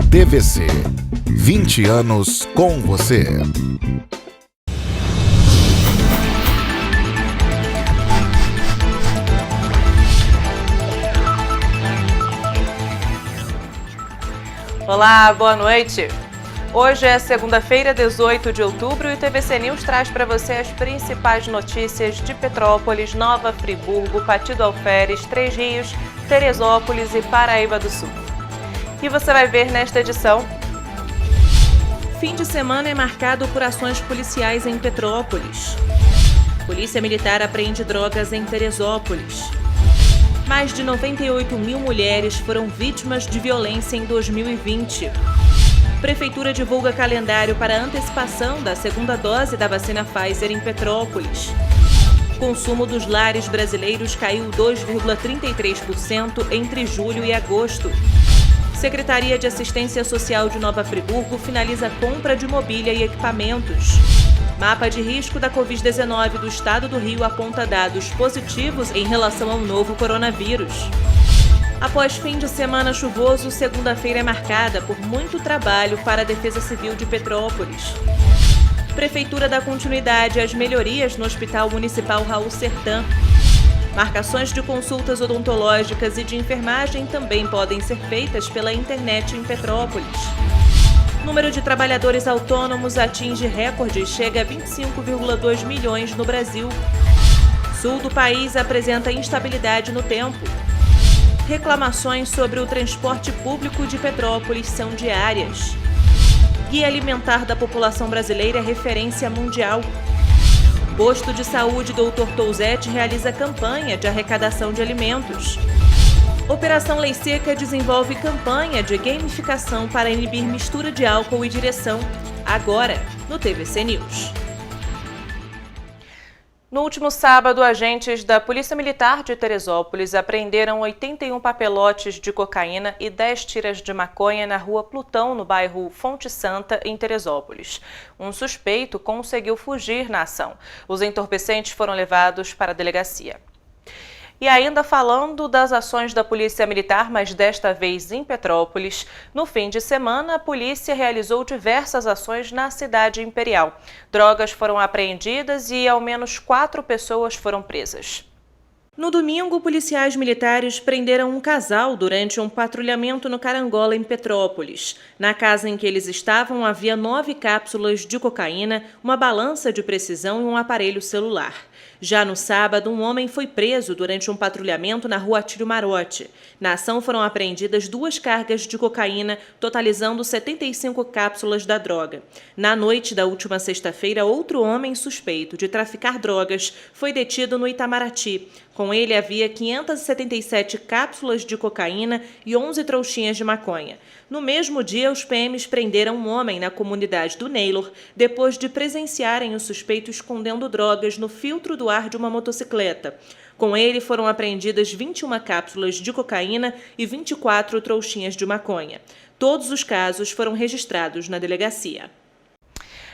TVC, 20 anos com você. Olá, boa noite. Hoje é segunda-feira, 18 de outubro, e o TVC News traz para você as principais notícias de Petrópolis, Nova Friburgo, Pati do Alferes, Três Rios, Teresópolis e Paraíba do Sul. E você vai ver nesta edição: fim de semana é marcado por ações policiais em Petrópolis. Polícia Militar apreende drogas em Teresópolis. Mais de 98 mil mulheres foram vítimas de violência em 2020. Prefeitura divulga calendário para antecipação da segunda dose da vacina Pfizer em Petrópolis. O consumo dos lares brasileiros caiu 2,33% entre julho e agosto. Secretaria de Assistência Social de Nova Friburgo finaliza a compra de mobília e equipamentos. Mapa de risco da Covid-19 do Estado do Rio aponta dados positivos em relação ao novo coronavírus. Após fim de semana chuvoso, segunda-feira é marcada por muito trabalho para a Defesa Civil de Petrópolis. Prefeitura dá continuidade às melhorias no Hospital Municipal Raul Sertã. Marcações de consultas odontológicas e de enfermagem também podem ser feitas pela internet em Petrópolis. Número de trabalhadores autônomos atinge recorde e chega a 25,2 milhões no Brasil. Sul do país apresenta instabilidade no tempo. Reclamações sobre o transporte público de Petrópolis são diárias. Guia alimentar da população brasileira é referência mundial. Posto de Saúde Dr. Touzete realiza campanha de arrecadação de alimentos. Operação Lei Seca desenvolve campanha de gamificação para inibir mistura de álcool e direção. Agora, no TVC News. No último sábado, agentes da Polícia Militar de Teresópolis apreenderam 81 papelotes de cocaína e 10 tiras de maconha na rua Plutão, no bairro Fonte Santa, em Teresópolis. Um suspeito conseguiu fugir na ação. Os entorpecentes foram levados para a delegacia. E ainda falando das ações da Polícia Militar, mas desta vez em Petrópolis, no fim de semana a polícia realizou diversas ações na cidade imperial. Drogas foram apreendidas e ao menos 4 pessoas foram presas. No domingo, policiais militares prenderam um casal durante um patrulhamento no Carangola, em Petrópolis. Na casa em que eles estavam havia 9 cápsulas de cocaína, uma balança de precisão e um aparelho celular. Já no sábado, um homem foi preso durante um patrulhamento na rua Atílio Marote. Na ação foram apreendidas 2 cargas de cocaína, totalizando 75 cápsulas da droga. Na noite da última sexta-feira, outro homem suspeito de traficar drogas foi detido no Itamaraty. Com ele havia 577 cápsulas de cocaína e 11 trouxinhas de maconha. No mesmo dia, os PMs prenderam um homem na comunidade do Neylor, depois de presenciarem o suspeito escondendo drogas no filtro do ar de uma motocicleta. Com ele foram apreendidas 21 cápsulas de cocaína e 24 trouxinhas de maconha. Todos os casos foram registrados na delegacia.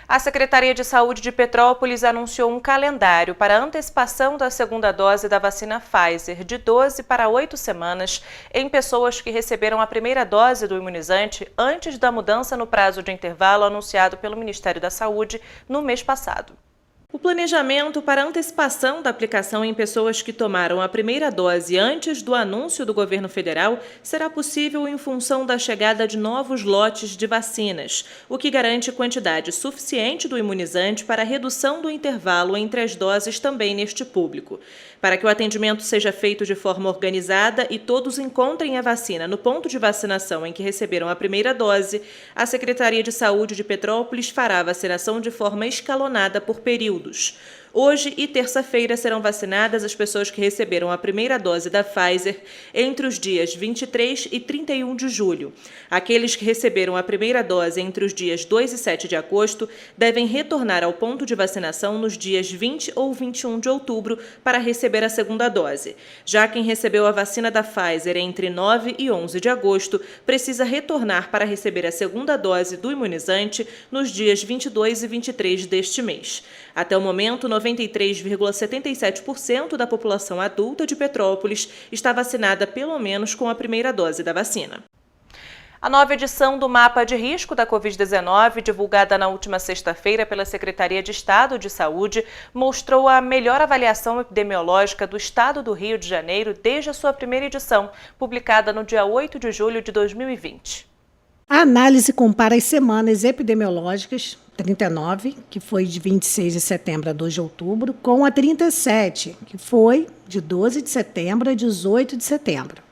A Secretaria de Saúde de Petrópolis anunciou um calendário para a antecipação da segunda dose da vacina Pfizer de 12 para 8 semanas em pessoas que receberam a primeira dose do imunizante antes da mudança no prazo de intervalo anunciado pelo Ministério da Saúde no mês passado. O planejamento para antecipação da aplicação em pessoas que tomaram a primeira dose antes do anúncio do governo federal será possível em função da chegada de novos lotes de vacinas, o que garante quantidade suficiente do imunizante para a redução do intervalo entre as doses também neste público. Para que o atendimento seja feito de forma organizada e todos encontrem a vacina no ponto de vacinação em que receberam a primeira dose, a Secretaria de Saúde de Petrópolis fará a vacinação de forma escalonada por períodos. Hoje e terça-feira serão vacinadas as pessoas que receberam a primeira dose da Pfizer entre os dias 23 e 31 de julho. Aqueles que receberam a primeira dose entre os dias 2 e 7 de agosto devem retornar ao ponto de vacinação nos dias 20 ou 21 de outubro para receber a segunda dose. Já quem recebeu a vacina da Pfizer entre 9 e 11 de agosto precisa retornar para receber a segunda dose do imunizante nos dias 22 e 23 deste mês. Até o momento, 93,77% da população adulta de Petrópolis está vacinada pelo menos com a primeira dose da vacina. A nova edição do Mapa de Risco da Covid-19, divulgada na última sexta-feira pela Secretaria de Estado de Saúde, mostrou a melhor avaliação epidemiológica do Estado do Rio de Janeiro desde a sua primeira edição, publicada no dia 8 de julho de 2020. A análise compara as semanas epidemiológicas 39, que foi de 26 de setembro a 2 de outubro, com a 37, que foi de 12 de setembro a 18 de setembro.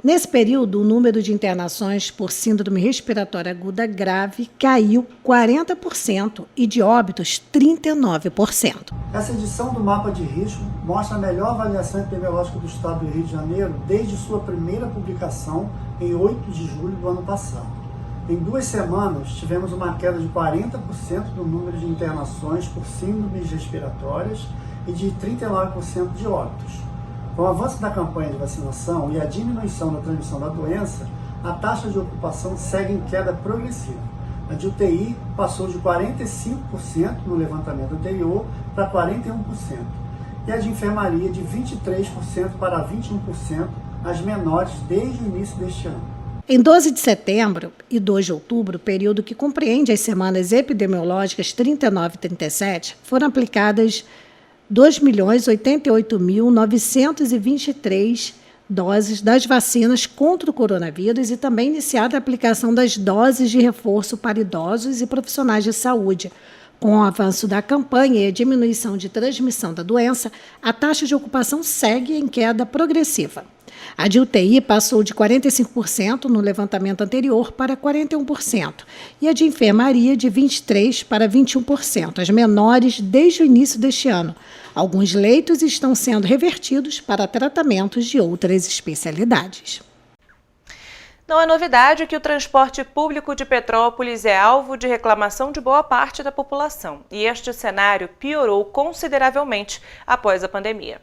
Nesse período, o número de internações por síndrome respiratória aguda grave caiu 40% e de óbitos 39%. Essa edição do Mapa de Risco mostra a melhor avaliação epidemiológica do Estado do Rio de Janeiro desde sua primeira publicação em 8 de julho do ano passado. Em 2 semanas, tivemos uma queda de 40% no número de internações por síndromes respiratórias e de 39% de óbitos. Com o avanço da campanha de vacinação e a diminuição da transmissão da doença, a taxa de ocupação segue em queda progressiva. A de UTI passou de 45% no levantamento anterior para 41%, e a de enfermaria de 23% para 21%, as menores desde o início deste ano. Em 12 de setembro e 2 de outubro, período que compreende as semanas epidemiológicas 39 e 37, foram aplicadas 2.088.923 doses das vacinas contra o coronavírus e também iniciada a aplicação das doses de reforço para idosos e profissionais de saúde. Com o avanço da campanha e a diminuição de transmissão da doença, a taxa de ocupação segue em queda progressiva. A de UTI passou de 45% no levantamento anterior para 41%, e a de enfermaria de 23% para 21%, as menores desde o início deste ano. Alguns leitos estão sendo revertidos para tratamentos de outras especialidades. Não é novidade que o transporte público de Petrópolis é alvo de reclamação de boa parte da população, e este cenário piorou consideravelmente após a pandemia.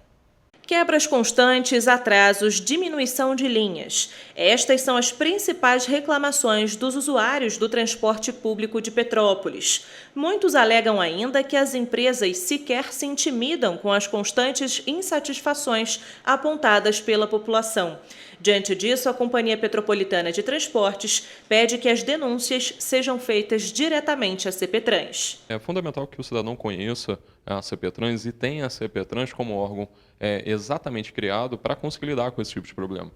Quebras constantes, atrasos, diminuição de linhas. Estas são as principais reclamações dos usuários do transporte público de Petrópolis. Muitos alegam ainda que as empresas sequer se intimidam com as constantes insatisfações apontadas pela população. Diante disso, a Companhia Petropolitana de Transportes pede que as denúncias sejam feitas diretamente à CPTrans. É fundamental que o cidadão conheça a CPTrans e tenha a CPTrans como órgão exatamente criado para conseguir lidar com esse tipo de problema.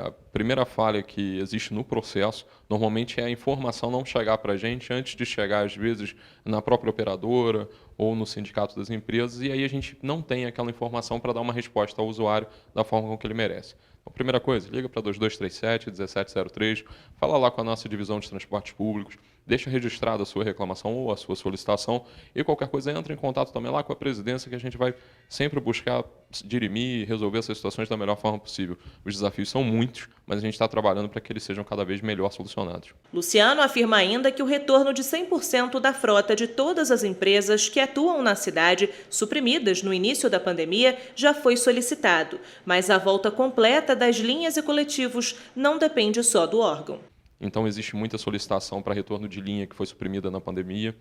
A primeira falha que existe no processo, normalmente, é a informação não chegar para a gente antes de chegar, às vezes, na própria operadora ou no sindicato das empresas, e aí a gente não tem aquela informação para dar uma resposta ao usuário da forma como que ele merece. Então, primeira coisa, liga para 2237-1703, fala lá com a nossa divisão de transportes públicos, deixa registrada a sua reclamação ou a sua solicitação, e qualquer coisa entra em contato também lá com a presidência, que a gente vai sempre buscar dirimir e resolver essas situações da melhor forma possível. Os desafios são muitos, mas a gente está trabalhando para que eles sejam cada vez melhor solucionados. Luciano afirma ainda que o retorno de 100% da frota de todas as empresas que atuam na cidade, suprimidas no início da pandemia, já foi solicitado, mas a volta completa das linhas e coletivos não depende só do órgão. Então, existe muita solicitação para retorno de linha que foi suprimida na pandemia.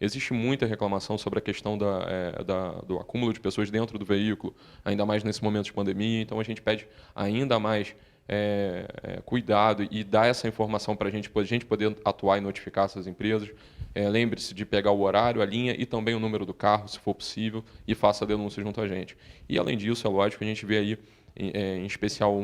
Existe muita reclamação sobre a questão do acúmulo de pessoas dentro do veículo, ainda mais nesse momento de pandemia. Então, a gente pede ainda mais cuidado e dar essa informação para a gente poder atuar e notificar essas empresas. Lembre-se de pegar o horário, a linha e também o número do carro, se for possível, e faça a denúncia junto a gente. E, além disso, é lógico, a gente vê aí, em especial,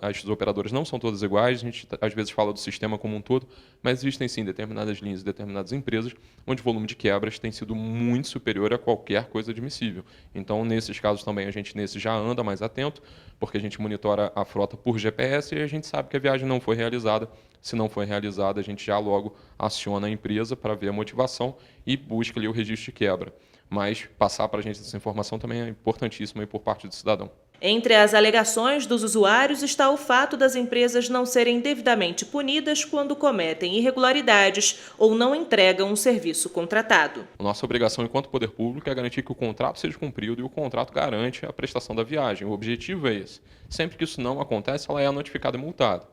as operadoras não são todas iguais, a gente às vezes fala do sistema como um todo, mas existem sim determinadas linhas e determinadas empresas onde o volume de quebras tem sido muito superior a qualquer coisa admissível. Então, nesses casos também, a gente já anda mais atento, porque a gente monitora a frota por GPS e a gente sabe que a viagem não foi realizada. Se não foi realizada, a gente já logo aciona a empresa para ver a motivação e busca ali o registro de quebra. mas passar para a gente essa informação também é importantíssima por parte do cidadão. Entre as alegações dos usuários está o fato das empresas não serem devidamente punidas quando cometem irregularidades ou não entregam um serviço contratado. Nossa obrigação enquanto poder público é garantir que o contrato seja cumprido e o contrato garante a prestação da viagem. O objetivo é esse. Sempre que isso não acontece, ela é notificada e multada.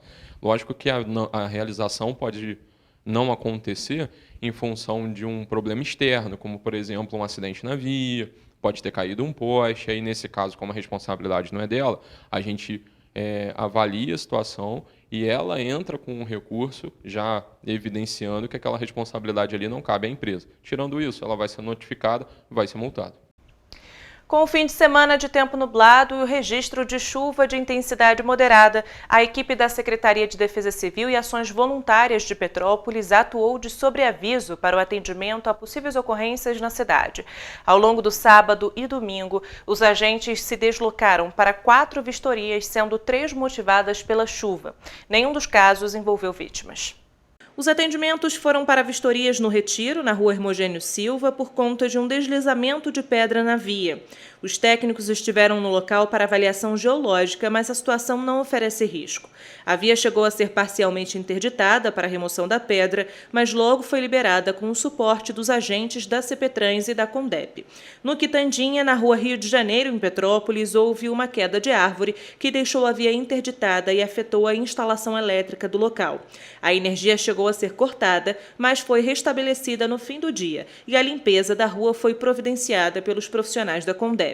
Lógico que a realização pode não acontecer em função de um problema externo, como, por exemplo, um acidente na via, pode ter caído um poste, aí nesse caso, como a responsabilidade não é dela, a gente avalia a situação e ela entra com um recurso já evidenciando que aquela responsabilidade ali não cabe à empresa. Tirando isso, ela vai ser notificada, vai ser multada. Com o fim de semana de tempo nublado e o registro de chuva de intensidade moderada, a equipe da Secretaria de Defesa Civil e Ações Voluntárias de Petrópolis atuou de sobreaviso para o atendimento a possíveis ocorrências na cidade. Ao longo do sábado e domingo, os agentes se deslocaram para 4 vistorias, sendo 3 motivadas pela chuva. Nenhum dos casos envolveu vítimas. Os atendimentos foram para vistorias no Retiro, na rua Hermogênio Silva, por conta de um deslizamento de pedra na via. Os técnicos estiveram no local para avaliação geológica, mas a situação não oferece risco. A via chegou a ser parcialmente interditada para a remoção da pedra, mas logo foi liberada com o suporte dos agentes da CPTrans e da Condep. No Quitandinha, na rua Rio de Janeiro, em Petrópolis, houve uma queda de árvore que deixou a via interditada e afetou a instalação elétrica do local. A energia chegou a ser cortada, mas foi restabelecida no fim do dia e a limpeza da rua foi providenciada pelos profissionais da Condep.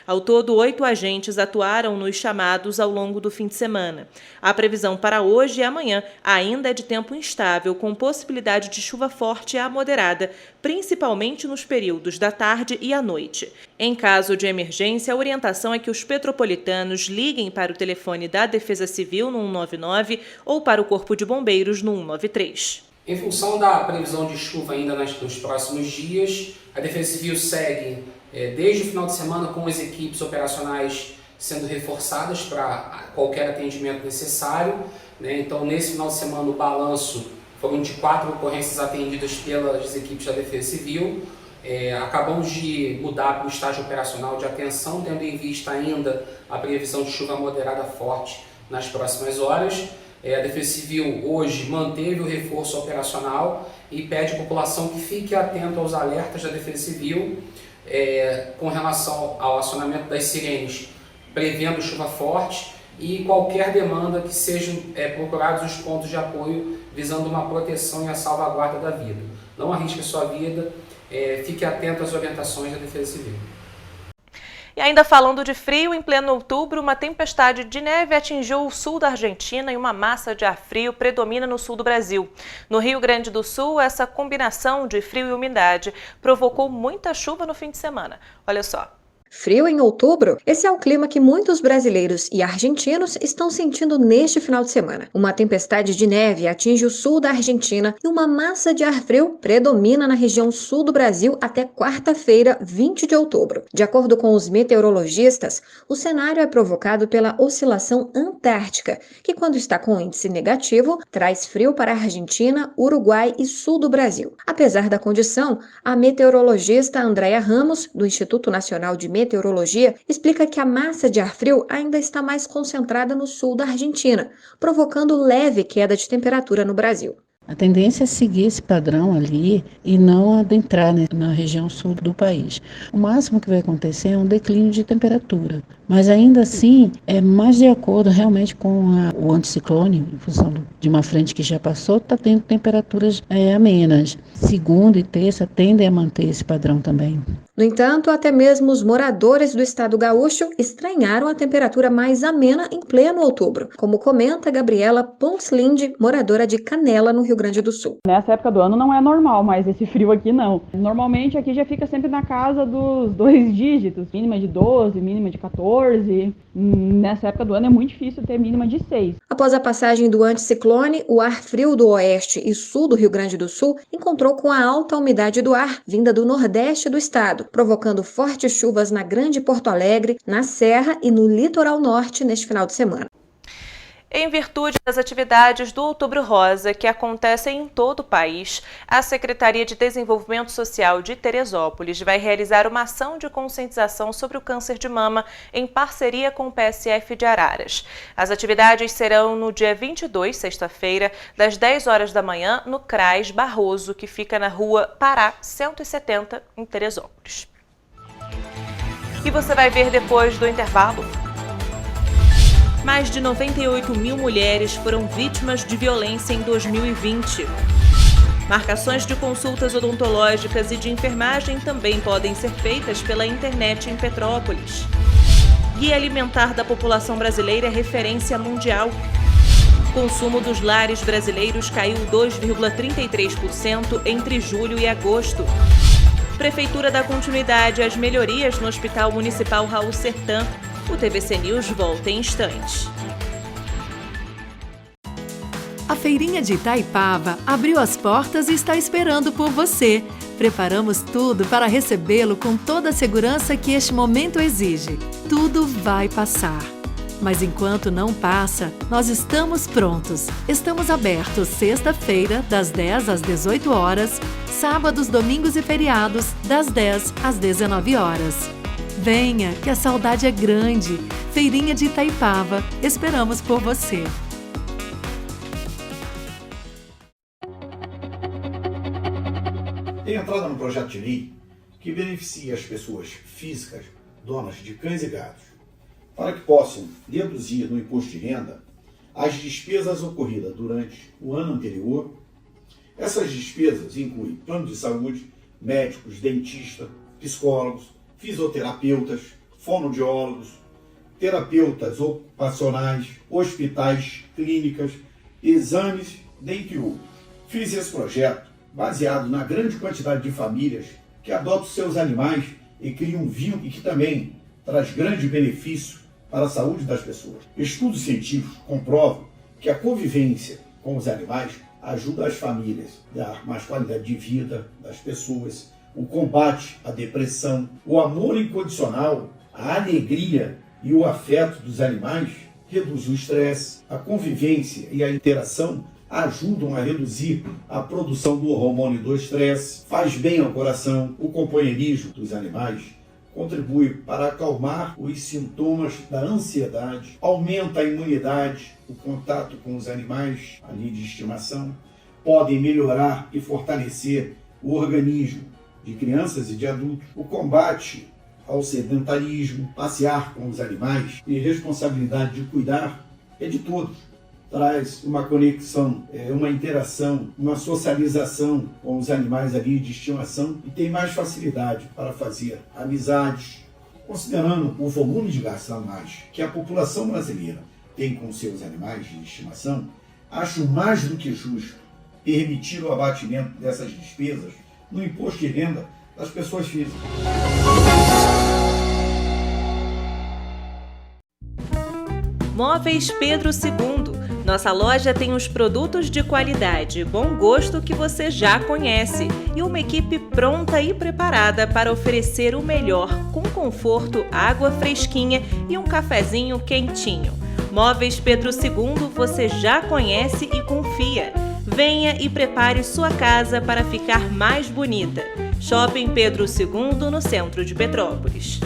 Ao todo, 8 agentes atuaram nos chamados ao longo do fim de semana. A previsão para hoje e amanhã ainda é de tempo instável, com possibilidade de chuva forte a moderada, principalmente nos períodos da tarde e à noite. Em caso de emergência, a orientação é que os petropolitanos liguem para o telefone da Defesa Civil no 199 ou para o Corpo de Bombeiros no 193. Em função da previsão de chuva ainda nos próximos dias, a Defesa Civil segue desde o final de semana com as equipes operacionais sendo reforçadas para qualquer atendimento necessário. Então, nesse final de semana, o balanço foram de 4 ocorrências atendidas pelas equipes da Defesa Civil. Acabamos de mudar para o estágio operacional de atenção, tendo em vista ainda a previsão de chuva moderada forte nas próximas horas. A Defesa Civil hoje manteve o reforço operacional e pede à população que fique atento aos alertas da Defesa Civil com relação ao acionamento das sirenes, prevendo chuva forte, e qualquer demanda que sejam procurados os pontos de apoio visando uma proteção e a salvaguarda da vida. Não arrisque a sua vida, fique atento às orientações da Defesa Civil. E ainda falando de frio, em pleno outubro, uma tempestade de neve atingiu o sul da Argentina e uma massa de ar frio predomina no sul do Brasil. No Rio Grande do Sul, essa combinação de frio e umidade provocou muita chuva no fim de semana. Olha só. Frio em outubro? Esse é o clima que muitos brasileiros e argentinos estão sentindo neste final de semana. Uma tempestade de neve atinge o sul da Argentina e uma massa de ar frio predomina na região sul do Brasil até quarta-feira, 20 de outubro. De acordo com os meteorologistas, o cenário é provocado pela oscilação antártica, que quando está com índice negativo, traz frio para a Argentina, Uruguai e sul do Brasil. Apesar da condição, a meteorologista Andréa Ramos, do Instituto Nacional de Meteorologia, explica que a massa de ar frio ainda está mais concentrada no sul da Argentina, provocando leve queda de temperatura no Brasil. A tendência é seguir esse padrão ali e não adentrar na região sul do país. O máximo que vai acontecer é um declínio de temperatura, mas ainda assim é mais de acordo realmente com o anticiclone, em função de uma frente que já passou, está tendo temperaturas amenas. Segunda e terça tendem a manter esse padrão também. No entanto, até mesmo os moradores do estado gaúcho estranharam a temperatura mais amena em pleno outubro, como comenta Gabriela Ponslinde, moradora de Canela, no Rio Grande do Sul. Nessa época do ano não é normal, mas esse frio aqui não. Normalmente aqui já fica sempre na casa dos 2 dígitos, mínima de 12, mínima de 14. Nessa época do ano é muito difícil ter mínima de 6. Após a passagem do anticiclone, o ar frio do oeste e sul do Rio Grande do Sul encontrou com a alta umidade do ar vinda do nordeste do estado, provocando fortes chuvas na Grande Porto Alegre, na Serra e no litoral norte neste final de semana. Em virtude das atividades do Outubro Rosa, que acontecem em todo o país, a Secretaria de Desenvolvimento Social de Teresópolis vai realizar uma ação de conscientização sobre o câncer de mama em parceria com o PSF de Araras. As atividades serão no dia 22, sexta-feira, das 10 horas da manhã, no CRAS Barroso, que fica na Rua Pará 170, em Teresópolis. E você vai ver depois do intervalo. Mais de 98 mil mulheres foram vítimas de violência em 2020. Marcações de consultas odontológicas e de enfermagem também podem ser feitas pela internet em Petrópolis. Guia alimentar da população brasileira é referência mundial. O consumo dos lares brasileiros caiu 2,33% entre julho e agosto. Prefeitura dá continuidade às melhorias no Hospital Municipal Raul Sertã. O TVC News volta em instantes. A Feirinha de Itaipava abriu as portas e está esperando por você. Preparamos tudo para recebê-lo com toda a segurança que este momento exige. Tudo vai passar. Mas enquanto não passa, nós estamos prontos. Estamos abertos sexta-feira, das 10 às 18 horas, sábados, domingos e feriados, das 10 às 19 horas. Venha, que a saudade é grande. Feirinha de Itaipava, esperamos por você. Tem entrada no projeto de lei que beneficia as pessoas físicas, donas de cães e gatos, para que possam deduzir no imposto de renda as despesas ocorridas durante o ano anterior. Essas despesas incluem plano de saúde, médicos, dentistas, psicólogos, fisioterapeutas, fonoaudiólogos, terapeutas ocupacionais, hospitais, clínicas, exames, dentre outros. Fiz esse projeto baseado na grande quantidade de famílias que adotam seus animais e criam um vínculo e que também traz grande benefício para a saúde das pessoas. Estudos científicos comprovam que a convivência com os animais ajuda as famílias a dar mais qualidade de vida das pessoas, o combate à depressão, o amor incondicional, a alegria e o afeto dos animais reduz o estresse, a convivência e a interação ajudam a reduzir a produção do hormônio do estresse, faz bem ao coração, o companheirismo dos animais contribui para acalmar os sintomas da ansiedade, aumenta a imunidade, o contato com os animais ali de estimação, podem melhorar e fortalecer o organismo de crianças e de adultos, o combate ao sedentarismo, passear com os animais e responsabilidade de cuidar é de todos. Traz uma conexão, uma interação, uma socialização com os animais ali de estimação e tem mais facilidade para fazer amizades. Considerando o volume de gastos anuais que a população brasileira tem com seus animais de estimação, acho mais do que justo permitir o abatimento dessas despesas no imposto de renda das pessoas físicas. Móveis Pedro II. Nossa loja tem os produtos de qualidade e bom gosto que você já conhece e uma equipe pronta e preparada para oferecer o melhor, com conforto, água fresquinha e um cafezinho quentinho. Móveis Pedro II você já conhece e confia. Venha e prepare sua casa para ficar mais bonita. Shopping Pedro II, no centro de Petrópolis.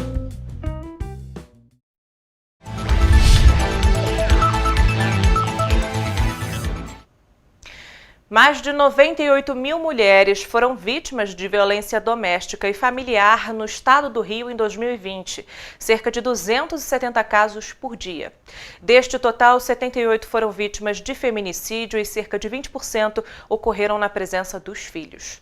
Mais de 98 mil mulheres foram vítimas de violência doméstica e familiar no estado do Rio em 2020, cerca de 270 casos por dia. Deste total, 78 foram vítimas de feminicídio e cerca de 20% ocorreram na presença dos filhos.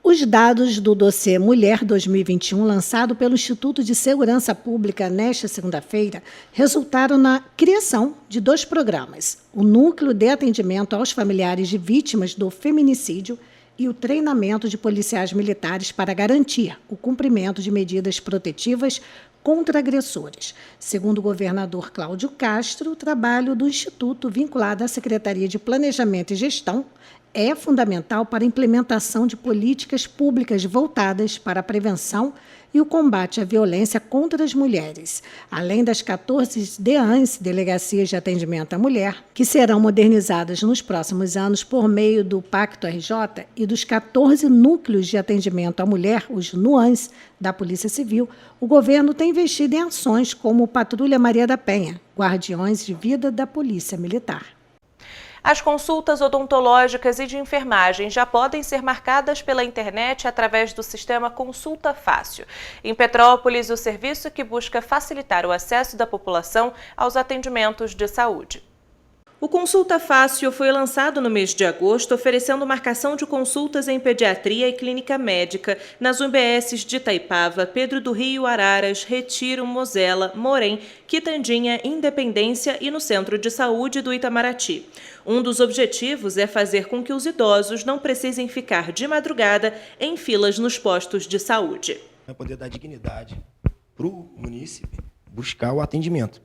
Os dados do dossiê Mulher 2021, lançado pelo Instituto de Segurança Pública nesta segunda-feira, resultaram na criação de 2 programas: o Núcleo de Atendimento aos Familiares de Vítimas do Feminicídio e o treinamento de policiais militares para garantir o cumprimento de medidas protetivas contra agressores. Segundo o governador Cláudio Castro, o trabalho do Instituto vinculado à Secretaria de Planejamento e Gestão é fundamental para a implementação de políticas públicas voltadas para a prevenção e o combate à violência contra as mulheres, além das 14 DEANs, Delegacias de Atendimento à Mulher, que serão modernizadas nos próximos anos por meio do Pacto RJ e dos 14 Núcleos de Atendimento à Mulher, os NUANs, da Polícia Civil. O governo tem investido em ações como o Patrulha Maria da Penha, Guardiões de Vida da Polícia Militar. As consultas odontológicas e de enfermagem já podem ser marcadas pela internet através do sistema Consulta Fácil. Em Petrópolis, o serviço que busca facilitar o acesso da população aos atendimentos de saúde. O Consulta Fácil foi lançado no mês de agosto, oferecendo marcação de consultas em pediatria e clínica médica nas UBSs de Itaipava, Pedro do Rio, Araras, Retiro, Mosela, Morém, Quitandinha, Independência e no Centro de Saúde do Itamaraty. Um dos objetivos é fazer com que os idosos não precisem ficar de madrugada em filas nos postos de saúde. É poder dar dignidade para o munícipe buscar o atendimento.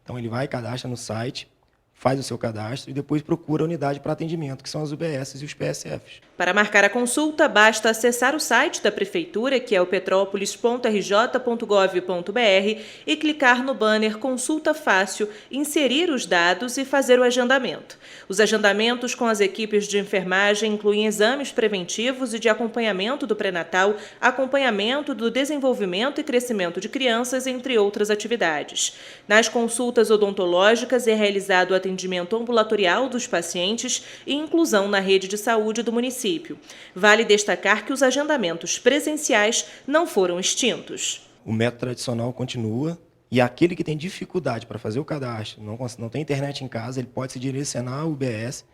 Então ele vai, cadastra no site, faz o seu cadastro e depois procura a unidade para atendimento, que são as UBSs e os PSFs. Para marcar a consulta, basta acessar o site da Prefeitura, que é o petrópolis.rj.gov.br, e clicar no banner Consulta Fácil, inserir os dados e fazer o agendamento. Os agendamentos com as equipes de enfermagem incluem exames preventivos e de acompanhamento do pré-natal, acompanhamento do desenvolvimento e crescimento de crianças, entre outras atividades. Nas consultas odontológicas é realizado o atendimento ambulatorial dos pacientes e inclusão na rede de saúde do município. Vale destacar que os agendamentos presenciais não foram extintos. O método tradicional continua e aquele que tem dificuldade para fazer o cadastro, não tem internet em casa, ele pode se direcionar à UBS,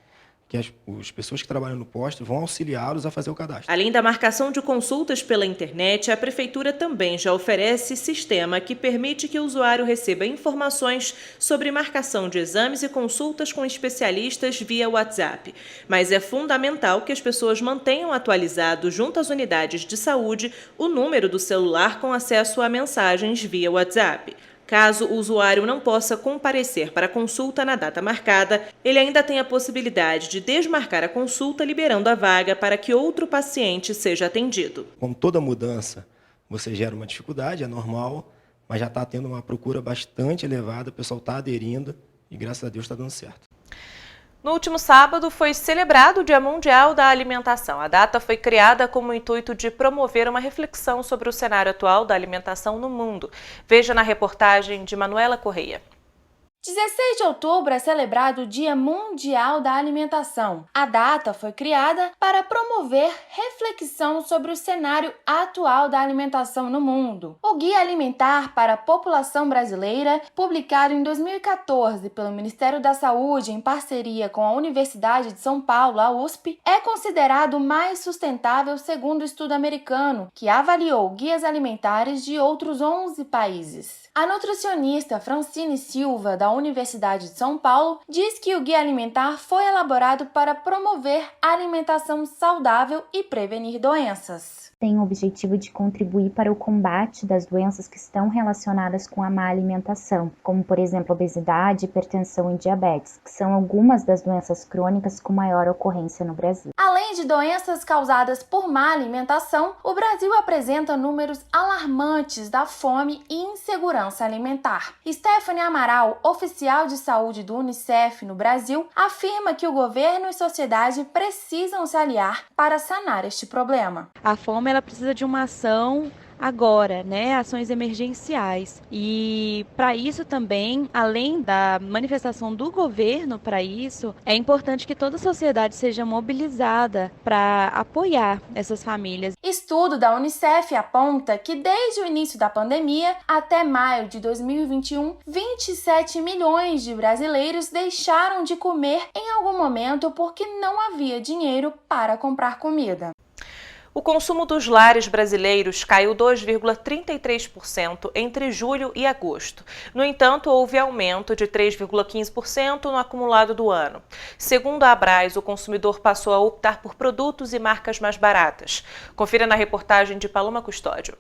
que as pessoas que trabalham no posto vão auxiliá-los a fazer o cadastro. Além da marcação de consultas pela internet, a Prefeitura também já oferece sistema que permite que o usuário receba informações sobre marcação de exames e consultas com especialistas via WhatsApp. Mas é fundamental que as pessoas mantenham atualizado junto às unidades de saúde o número do celular com acesso a mensagens via WhatsApp. Caso o usuário não possa comparecer para a consulta na data marcada, ele ainda tem a possibilidade de desmarcar a consulta, liberando a vaga para que outro paciente seja atendido. Como toda mudança, você gera uma dificuldade, é normal, mas já está tendo uma procura bastante elevada, o pessoal está aderindo e, graças a Deus, está dando certo. No último sábado foi celebrado o Dia Mundial da Alimentação. A data foi criada com o intuito de promover uma reflexão sobre o cenário atual da alimentação no mundo. Veja na reportagem de Manuela Correia. 16 de outubro é celebrado o Dia Mundial da Alimentação. A data foi criada para promover reflexão sobre o cenário atual da alimentação no mundo. O Guia Alimentar para a População Brasileira, publicado em 2014 pelo Ministério da Saúde em parceria com a Universidade de São Paulo, a USP, é considerado o mais sustentável segundo o estudo americano, que avaliou guias alimentares de outros 11 países. A nutricionista Francine Silva, da Universidade de São Paulo, diz que o Guia Alimentar foi elaborado para promover a alimentação saudável e prevenir doenças. Tem o objetivo de contribuir para o combate das doenças que estão relacionadas com a má alimentação, como, por exemplo, obesidade, hipertensão e diabetes, que são algumas das doenças crônicas com maior ocorrência no Brasil. Além de doenças causadas por má alimentação, o Brasil apresenta números alarmantes da fome e insegurança alimentar. Stephanie Amaral, oficial de saúde do UNICEF no Brasil, afirma que o governo e sociedade precisam se aliar para sanar este problema. A fome ela precisa de uma ação agora, né? Ações emergenciais. E para isso também, além da manifestação do governo para isso, é importante que toda a sociedade seja mobilizada para apoiar essas famílias. Estudo da Unicef aponta que desde o início da pandemia até maio de 2021, 27 milhões de brasileiros deixaram de comer em algum momento porque não havia dinheiro para comprar comida. O consumo dos lares brasileiros caiu 2,33% entre julho e agosto. No entanto, houve aumento de 3,15% no acumulado do ano. Segundo a Abras, o consumidor passou a optar por produtos e marcas mais baratas. Confira na reportagem de Paloma Custódio.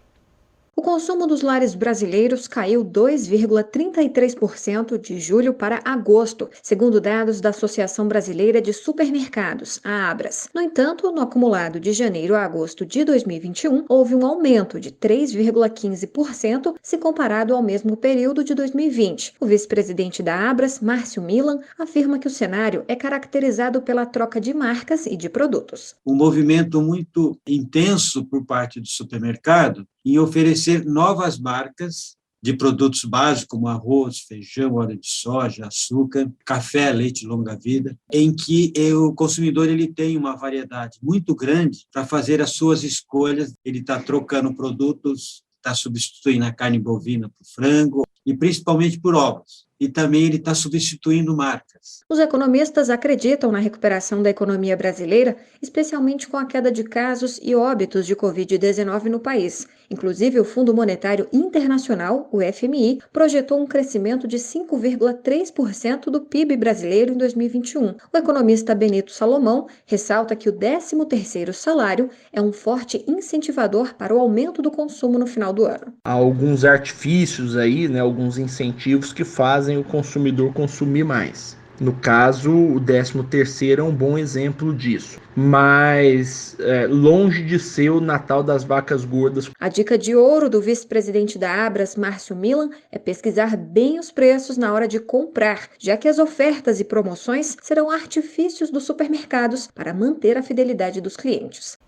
O consumo dos lares brasileiros caiu 2,33% de julho para agosto, segundo dados da Associação Brasileira de Supermercados, a Abras. No entanto, no acumulado de janeiro a agosto de 2021, houve um aumento de 3,15% se comparado ao mesmo período de 2020. O vice-presidente da Abras, Márcio Milan, afirma que o cenário é caracterizado pela troca de marcas e de produtos. Um movimento muito intenso por parte do supermercado em oferecer novas marcas de produtos básicos como arroz, feijão, óleo de soja, açúcar, café, leite longa-vida, em que o consumidor ele tem uma variedade muito grande para fazer as suas escolhas. Ele está trocando produtos, está substituindo a carne bovina por frango e principalmente por ovos. E também ele está substituindo marcas. Os economistas acreditam na recuperação da economia brasileira, especialmente com a queda de casos e óbitos de Covid-19 no país. Inclusive, o Fundo Monetário Internacional, o FMI, projetou um crescimento de 5,3% do PIB brasileiro em 2021. O economista Benito Salomão ressalta que o 13º salário é um forte incentivador para o aumento do consumo no final do ano. Há alguns artifícios aí, alguns incentivos que fazem o consumidor consumir mais. No caso, o 13º é um bom exemplo disso, mas longe de ser o Natal das vacas gordas. A dica de ouro do vice-presidente da Abras, Márcio Milan, é pesquisar bem os preços na hora de comprar, já que as ofertas e promoções serão artifícios dos supermercados para manter a fidelidade dos clientes.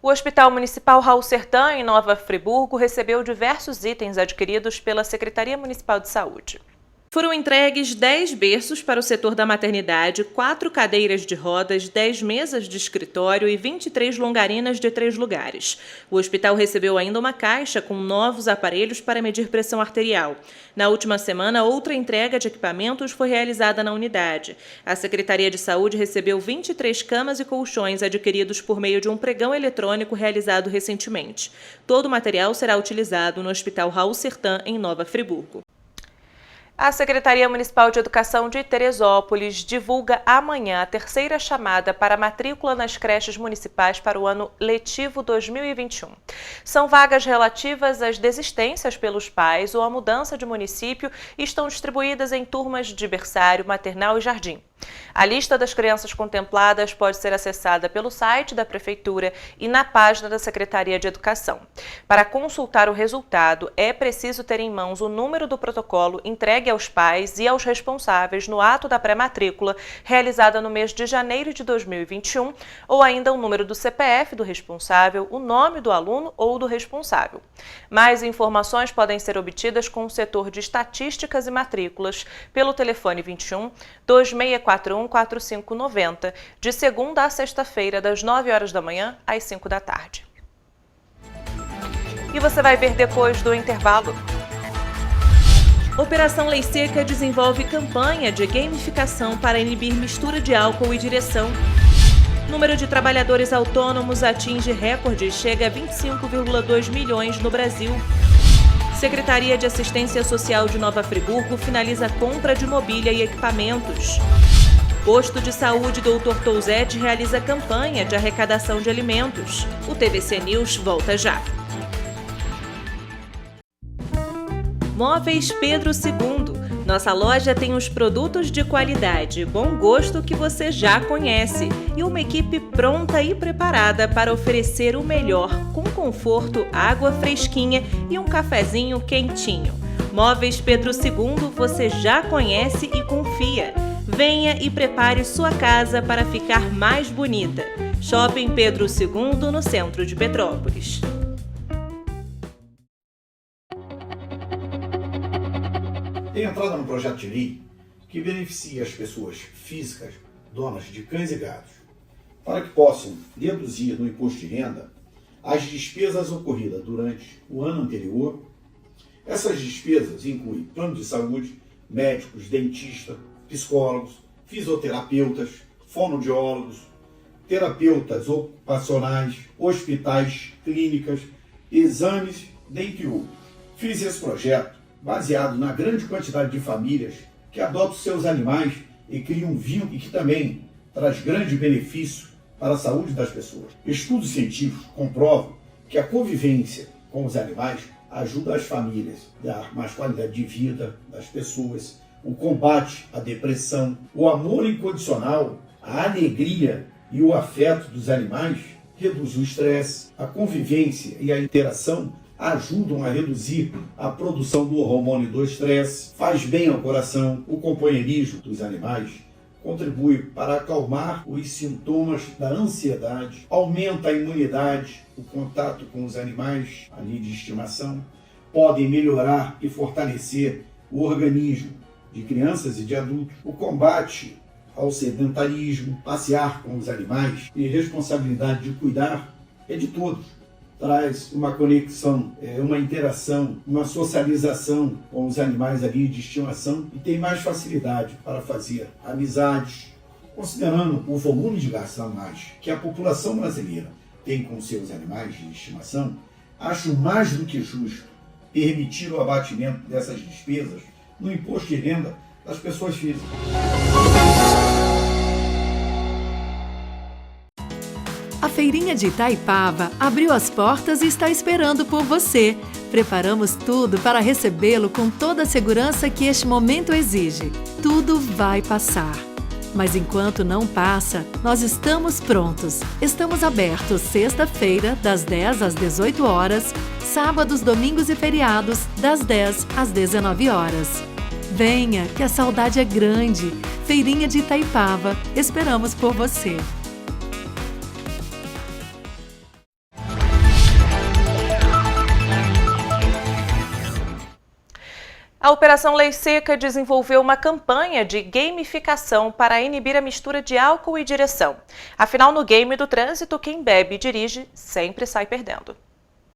O Hospital Municipal Raul Sertã, em Nova Friburgo, recebeu diversos itens adquiridos pela Secretaria Municipal de Saúde. Foram entregues 10 berços para o setor da maternidade, 4 cadeiras de rodas, 10 mesas de escritório e 23 longarinas de 3 lugares. O hospital recebeu ainda uma caixa com novos aparelhos para medir pressão arterial. Na última semana, outra entrega de equipamentos foi realizada na unidade. A Secretaria de Saúde recebeu 23 camas e colchões adquiridos por meio de um pregão eletrônico realizado recentemente. Todo o material será utilizado no Hospital Raul Sertã, em Nova Friburgo. A Secretaria Municipal de Educação de Teresópolis divulga amanhã a 3ª chamada para matrícula nas creches municipais para o ano letivo 2021. São vagas relativas às desistências pelos pais ou à mudança de município e estão distribuídas em turmas de berçário, maternal e jardim. A lista das crianças contempladas pode ser acessada pelo site da Prefeitura e na página da Secretaria de Educação. Para consultar o resultado, é preciso ter em mãos o número do protocolo entregue aos pais e aos responsáveis no ato da pré-matrícula, realizada no mês de janeiro de 2021, ou ainda o número do CPF do responsável, o nome do aluno ou do responsável. Mais informações podem ser obtidas com o setor de estatísticas e matrículas pelo telefone 21 2641 4590, de segunda a sexta-feira, das 9 horas da manhã às 5 da tarde. E você vai ver depois do intervalo. Operação Lei Seca desenvolve campanha de gamificação para inibir mistura de álcool e direção. Número de trabalhadores autônomos atinge recorde e chega a 25,2 milhões no Brasil. Secretaria de Assistência Social de Nova Friburgo finaliza a compra de mobília e equipamentos. Posto de Saúde Dr. Touzete realiza campanha de arrecadação de alimentos. O TVC News volta já. Móveis Pedro II. Nossa loja tem os produtos de qualidade e bom gosto que você já conhece e uma equipe pronta e preparada para oferecer o melhor, com conforto, água fresquinha e um cafezinho quentinho. Móveis Pedro II você já conhece e confia. Venha e prepare sua casa para ficar mais bonita. Shopping Pedro II, no centro de Petrópolis. Tem entrada no projeto de lei que beneficia as pessoas físicas, donas de cães e gatos, para que possam deduzir no imposto de renda as despesas ocorridas durante o ano anterior. Essas despesas incluem plano de saúde, médicos, dentistas, psicólogos, fisioterapeutas, fonoaudiólogos, terapeutas ocupacionais, hospitais, clínicas, exames, dentre outros. Fiz esse projeto baseado na grande quantidade de famílias que adotam seus animais e criam um vínculo e que também traz grande benefício para a saúde das pessoas. Estudos científicos comprovam que a convivência com os animais ajuda as famílias a dar mais qualidade de vida das pessoas, o combate à depressão, o amor incondicional, a alegria e o afeto dos animais reduz o estresse, a convivência e a interação ajudam a reduzir a produção do hormônio do estresse, faz bem ao coração, o companheirismo dos animais contribui para acalmar os sintomas da ansiedade, aumenta a imunidade, o contato com os animais ali de estimação, podem melhorar e fortalecer o organismo de crianças e de adultos, o combate ao sedentarismo, passear com os animais e responsabilidade de cuidar é de todos. Traz uma conexão, uma interação, uma socialização com os animais ali de estimação e tem mais facilidade para fazer amizades. Considerando o volume de gastos anuais que a população brasileira tem com seus animais de estimação, acho mais do que justo permitir o abatimento dessas despesas no imposto de renda das pessoas físicas. A Feirinha de Itaipava abriu as portas e está esperando por você. Preparamos tudo para recebê-lo com toda a segurança que este momento exige. Tudo vai passar. Mas enquanto não passa, nós estamos prontos. Estamos abertos sexta-feira, das 10 às 18 horas, sábados, domingos e feriados, das 10 às 19 horas. Venha, que a saudade é grande. Feirinha de Itaipava, esperamos por você. A Operação Lei Seca desenvolveu uma campanha de gamificação para inibir a mistura de álcool e direção. Afinal, no game do trânsito, quem bebe e dirige sempre sai perdendo.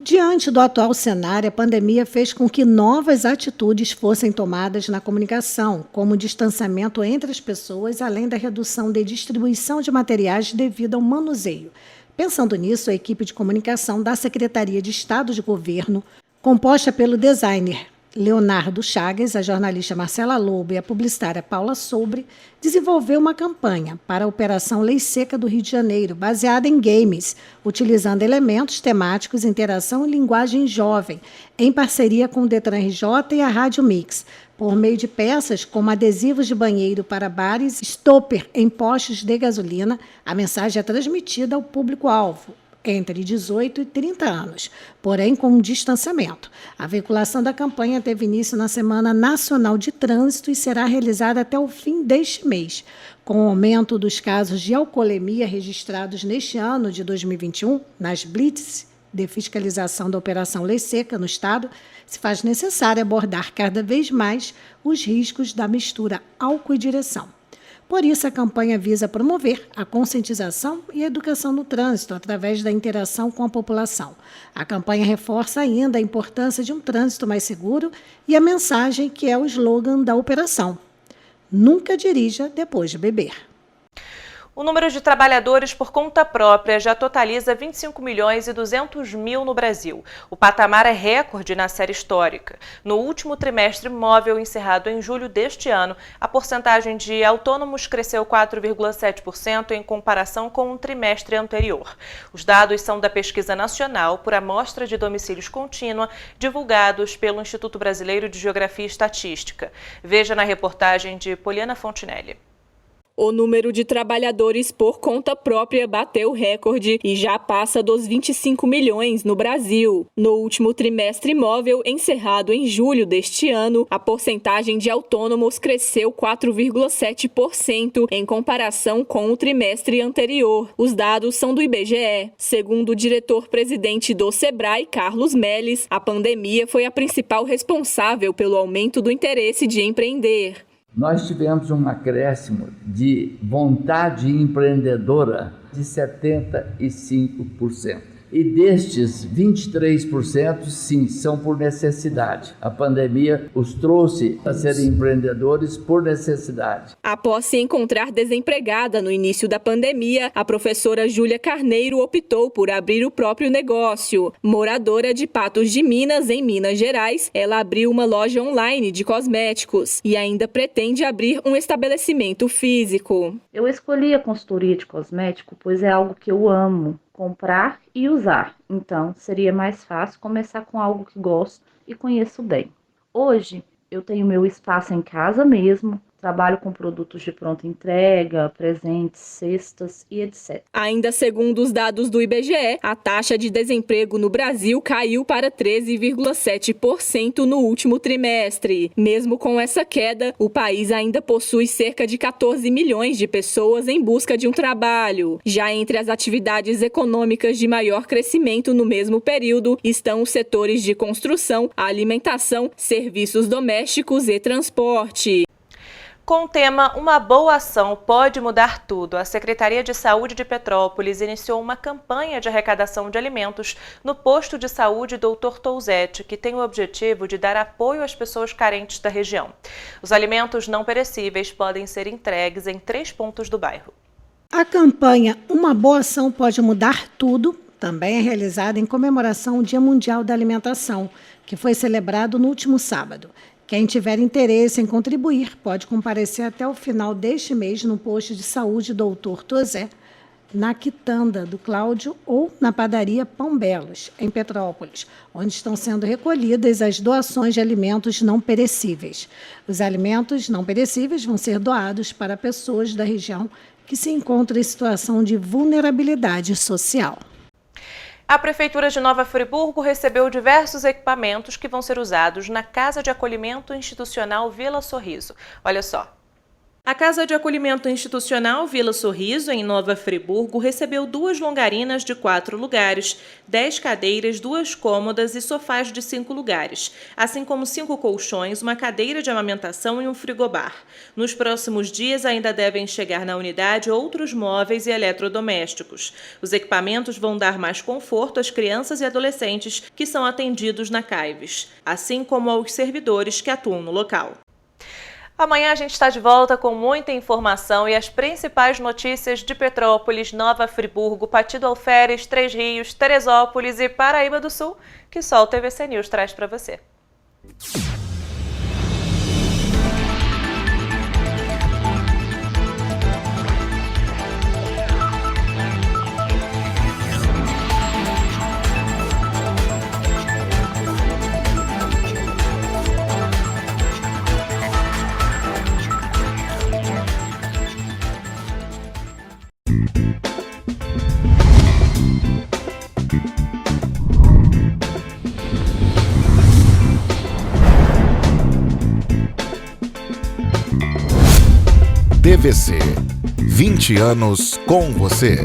Diante do atual cenário, a pandemia fez com que novas atitudes fossem tomadas na comunicação, como o distanciamento entre as pessoas, além da redução de distribuição de materiais devido ao manuseio. Pensando nisso, a equipe de comunicação da Secretaria de Estado de Governo, composta pelo designer Leonardo Chagas, a jornalista Marcela Lobo e a publicitária Paula Sobre, desenvolveu uma campanha para a Operação Lei Seca do Rio de Janeiro, baseada em games, utilizando elementos temáticos, interação e linguagem jovem, em parceria com o Detran RJ e a Rádio Mix, por meio de peças como adesivos de banheiro para bares, stopper em postos de gasolina. A mensagem é transmitida ao público-alvo entre 18 e 30 anos, porém com um distanciamento. A veiculação da campanha teve início na Semana Nacional de Trânsito e será realizada até o fim deste mês. Com o aumento dos casos de alcoolemia registrados neste ano de 2021, nas blitz de fiscalização da Operação Lei Seca no Estado, se faz necessário abordar cada vez mais os riscos da mistura álcool e direção. Por isso, a campanha visa promover a conscientização e a educação no trânsito através da interação com a população. A campanha reforça ainda a importância de um trânsito mais seguro e a mensagem que é o slogan da operação: nunca dirija depois de beber. O número de trabalhadores por conta própria já totaliza 25 milhões e 200 mil no Brasil. O patamar é recorde na série histórica. No último trimestre móvel encerrado em julho deste ano, a porcentagem de autônomos cresceu 4,7% em comparação com o trimestre anterior. Os dados são da Pesquisa Nacional por Amostra de Domicílios Contínua, divulgados pelo Instituto Brasileiro de Geografia e Estatística. Veja na reportagem de Poliana Fontinelli. O número de trabalhadores por conta própria bateu recorde e já passa dos 25 milhões no Brasil. No último trimestre móvel, encerrado em julho deste ano, a porcentagem de autônomos cresceu 4,7% em comparação com o trimestre anterior. Os dados são do IBGE. Segundo o diretor-presidente do Sebrae, Carlos Melles, a pandemia foi a principal responsável pelo aumento do interesse de empreender. Nós tivemos um acréscimo de vontade empreendedora de 75%. E destes, 23%, sim, são por necessidade. A pandemia os trouxe a serem empreendedores por necessidade. Após se encontrar desempregada no início da pandemia, a professora Júlia Carneiro optou por abrir o próprio negócio. Moradora de Patos de Minas, em Minas Gerais, ela abriu uma loja online de cosméticos e ainda pretende abrir um estabelecimento físico. Eu escolhi a consultoria de cosmético pois é algo que eu amo. comprar e usar. Então, seria mais fácil começar com algo que gosto e conheço bem. Hoje, eu tenho meu espaço em casa mesmo, trabalho com produtos de pronta entrega, presentes, cestas e etc. Ainda segundo os dados do IBGE, a taxa de desemprego no Brasil caiu para 13,7% no último trimestre. Mesmo com essa queda, o país ainda possui cerca de 14 milhões de pessoas em busca de um trabalho. Já entre as atividades econômicas de maior crescimento no mesmo período estão os setores de construção, alimentação, serviços domésticos e transporte. Com o tema Uma Boa Ação Pode Mudar Tudo, a Secretaria de Saúde de Petrópolis iniciou uma campanha de arrecadação de alimentos no posto de saúde Dr. Touzete, que tem o objetivo de dar apoio às pessoas carentes da região. Os alimentos não perecíveis podem ser entregues em 3 pontos do bairro. A campanha Uma Boa Ação Pode Mudar Tudo também é realizada em comemoração ao Dia Mundial da Alimentação, que foi celebrado no último sábado. Quem tiver interesse em contribuir pode comparecer até o final deste mês no posto de saúde Dr. Tozé, na Quitanda do Cláudio ou na padaria Pão Belos, em Petrópolis, onde estão sendo recolhidas as doações de alimentos não perecíveis. Os alimentos não perecíveis vão ser doados para pessoas da região que se encontram em situação de vulnerabilidade social. A Prefeitura de Nova Friburgo recebeu diversos equipamentos que vão ser usados na Casa de Acolhimento Institucional Vila Sorriso. Olha só. A Casa de Acolhimento Institucional Vila Sorriso, em Nova Friburgo, recebeu 2 longarinas de 4 lugares, 10 cadeiras, 2 cômodas e sofás de 5 lugares, assim como 5 colchões, uma cadeira de amamentação e um frigobar. Nos próximos dias ainda devem chegar na unidade outros móveis e eletrodomésticos. Os equipamentos vão dar mais conforto às crianças e adolescentes que são atendidos na CAIVES, assim como aos servidores que atuam no local. Amanhã a gente está de volta com muita informação e as principais notícias de Petrópolis, Nova Friburgo, Pati do Alferes, Três Rios, Teresópolis e Paraíba do Sul, que só o TVC News traz para você. TVC, 20 anos com você.